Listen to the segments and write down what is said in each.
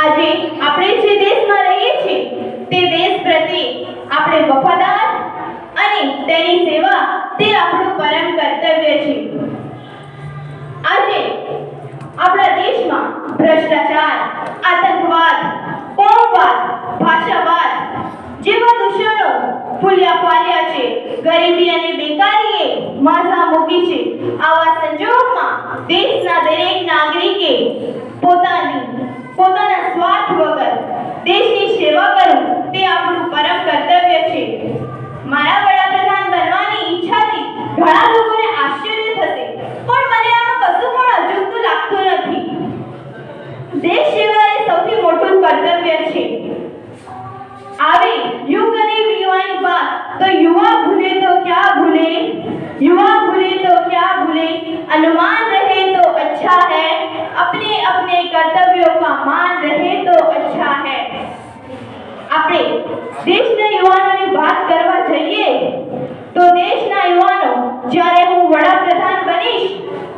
આજે આપણે જે દેશમાં રહીએ છીએ તે દેશ પ્રત્યે આપણે વફાદાર અને તેની સેવા તે આપણું પરમ કર્તવ્ય છે. આજે આપણા દેશમાં ભ્રષ્ટાચાર, આતંકવાદ, કોમવાદ, ભાષાવાદ જેવા દૂષણો ફૂલ્યા ફાલ્યા છે. ગરીબી અને બેકારીએ માથા મૂકી છે. આવા સંજોગોમાં દેશના દરેક નાગરિકે પોતાના સ્વાર્થ વગર દેશની સેવા કરવું તે આપણું પરમ કર્તવ્ય છે. મારા વડાપ્રધાન બનવાની ઈચ્છાથી ઘણા લોકોને આશ્ચર્ય થશે, પણ મને આમાં કશું પણ અજુગતું લાગતું નથી. દેશ સેવા એ સૌથી મોટું કર્તવ્ય છે. આવે युग અને युवानी बात तो युवा भूले तो क्या भूले, युवा भूले तो क्या भूले, अनुमान रहे तो अच्छा है, अपने अपने कर्तव्यों का मान रहे तो अच्छा है. આપણે દેશના યુવાનોની વાત કરવા જઈએ તો દેશના યુવાનો જ્યારે હું વડાપ્રધાન બનીશ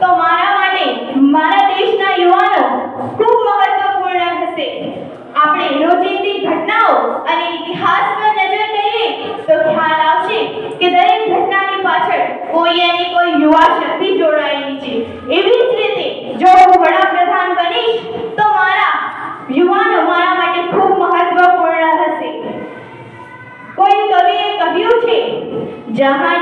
તો મારા માટે મારા દેશના યુવાનો ખૂબ મહત્વપૂર્ણ હશે. આપણે રોજિંદી ઘટનાઓ અને ઇતિહાસ પર નજર કરીએ તો ખ્યાલ આવશે કે દરેક ઘટનાની પાછળ કોઈ અને કોઈ યુવા શક્તિ જોડાયેલી છે. એવી જ રીતે જો હું વડાપ્રધાન બનીશ તો મારા યુવાનો મારા માટે ખૂબ મહત્વપૂર્ણ હશે. કોઈ કવિએ કહ્યું છે, જહાં